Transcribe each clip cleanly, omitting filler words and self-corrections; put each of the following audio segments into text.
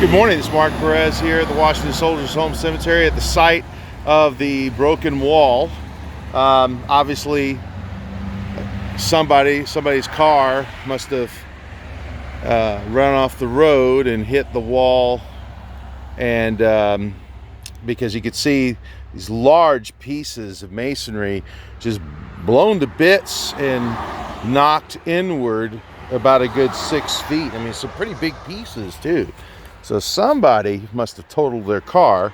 Good morning, this is Mark Perez here at the Washington Soldiers Home Cemetery at the site of the broken wall. Obviously, somebody's car must have run off the road and hit the wall, and because you could see these large pieces of masonry just blown to bits and knocked inward about a good 6 feet. I mean, some pretty big pieces too. So somebody must have totaled their car,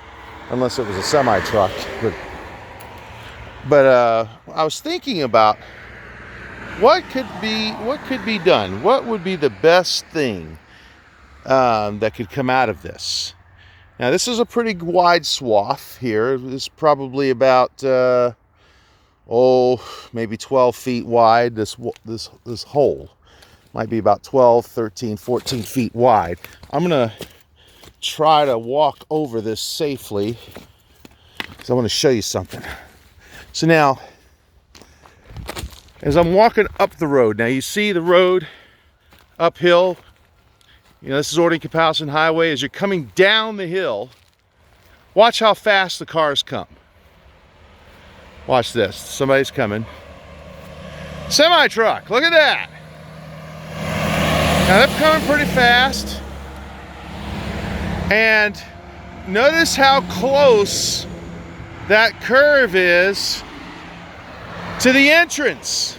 unless it was a semi-truck. But I was thinking about what could be done. What would be the best thing that could come out of this? Now, this is a pretty wide swath here. It's probably about maybe 12 feet wide. This hole might be about 12, 13, 14 feet wide. I'm gonna try to walk over this safely because I want to show you something. So now, as I'm walking up the road, now you see the road uphill. You know, this is Ording-Kapowson Highway. As you're coming down the hill, watch how fast the cars come. Watch this. Somebody's coming. Semi-truck. Look at that. Now they're coming pretty fast. And notice how close that curve is to the entrance.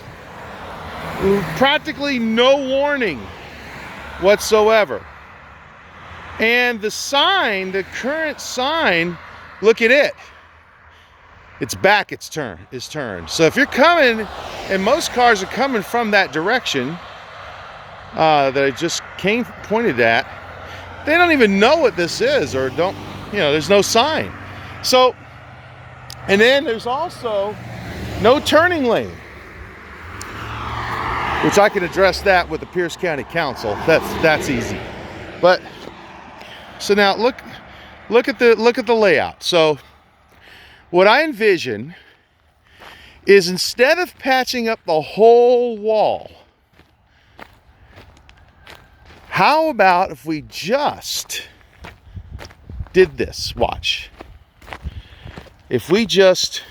Practically no warning whatsoever. And the sign, the current sign, look at it. It's back, it's turned. So if you're coming, and most cars are coming from that direction that I just pointed at, they don't even know what this is, or don't, there's no sign. So, and then there's also no turning lane, which I can address that with the Pierce County Council. That's easy. But so now look at the layout. So what I envision is, instead of patching up the whole wall, how about if we just did this? Watch. If we just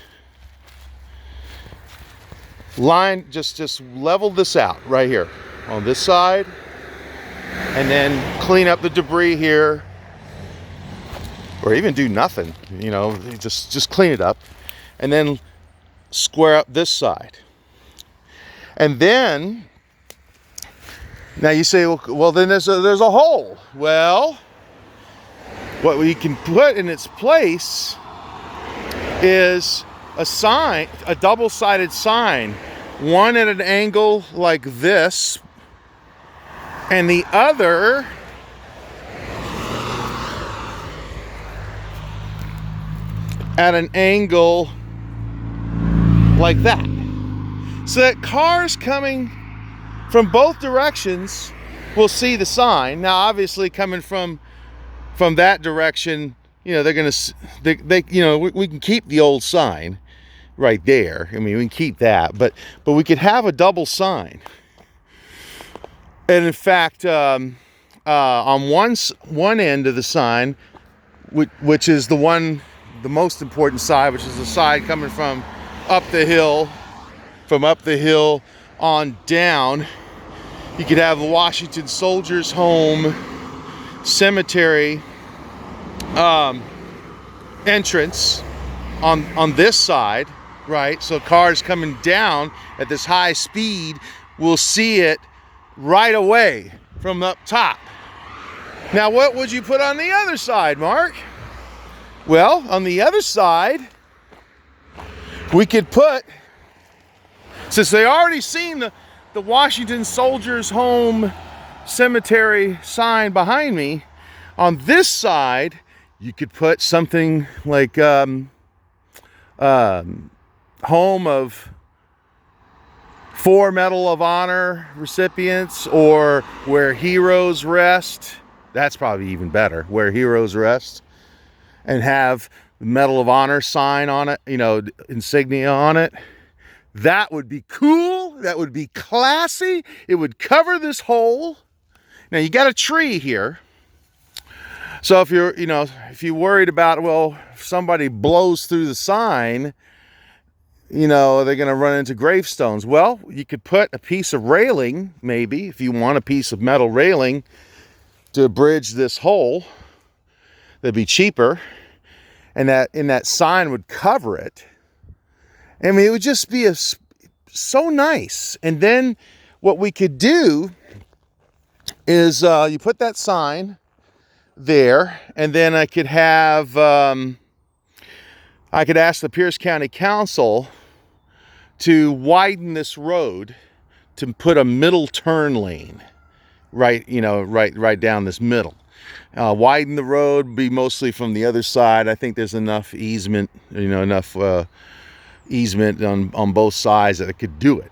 just level this out right here on this side, and then clean up the debris here, or even do nothing, just clean it up, and then square up this side. And then, now you say, well, then there's a hole. Well, what we can put in its place is a sign, a double-sided sign, one at an angle like this, and the other at an angle like that, so that cars coming from both directions will see the sign. Now, obviously, coming from that direction, they're gonna, we can keep the old sign right there. I mean, we can keep that, but we could have a double sign. And in fact, on one end of the sign, which is the most important side, which is the side coming from up the hill on down, you could have the Washington Soldiers Home Cemetery entrance on this side, right? So cars coming down at this high speed will see it right away from up top. Now, what would you put on the other side, Mark? Well, on the other side, we could put, since they already seen the Washington Soldiers Home Cemetery sign behind me, on this side, you could put something like home of 4 Medal of Honor recipients, or where heroes rest. That's probably even better, where heroes rest, and have the Medal of Honor sign on it, insignia on it. That would be cool. That would be classy. It would cover this hole. Now, you got a tree here. So if you're, if you're worried about, well, if somebody blows through the sign, they're going to run into gravestones. Well, you could put a piece of railing, maybe, if you want a piece of metal railing to bridge this hole. That'd be cheaper. And that sign would cover it. I mean, it would just be so nice. And then what we could do is you put that sign there, and then I could have, I could ask the Pierce County Council to widen this road to put a middle turn lane right down this middle. Widen the road, be mostly from the other side. I think there's enough easement, easement on both sides that it could do it.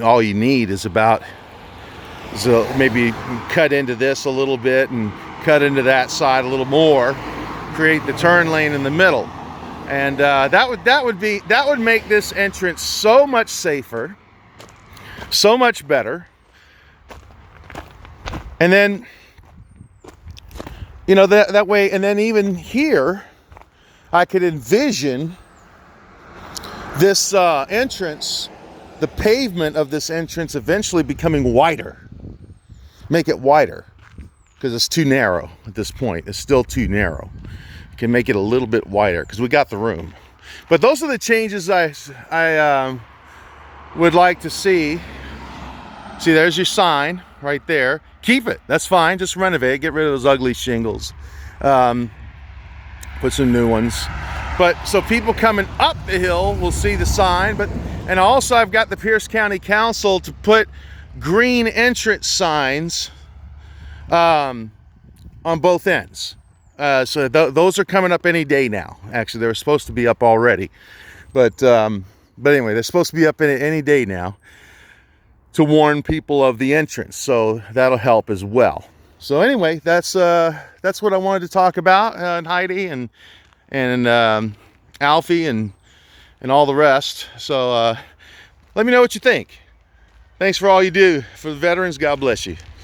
All you need is maybe cut into this a little bit and cut into that side a little more, create the turn lane in the middle. And that would make this entrance so much safer, so much better. And then, that way, and then even here, I could envision this entrance, the pavement of this entrance eventually becoming wider. Make it wider, because it's too narrow at this point. It's still too narrow. Can make it a little bit wider because we got the room. But those are the changes I would like to see. See, there's your sign right there. Keep it. That's fine. Just renovate. Get rid of those ugly shingles. Put some new ones. But so people coming up the hill will see the sign. And also I've got the Pierce County Council to put green entrance signs on both ends. So those are coming up any day now. Actually, they were supposed to be up already, but anyway, they're supposed to be up any day now to warn people of the entrance. So that'll help as well. So anyway, that's what I wanted to talk about, and Heidi and Alfie and all the rest. So let me know what you think. Thanks for all you do for the veterans. God bless you.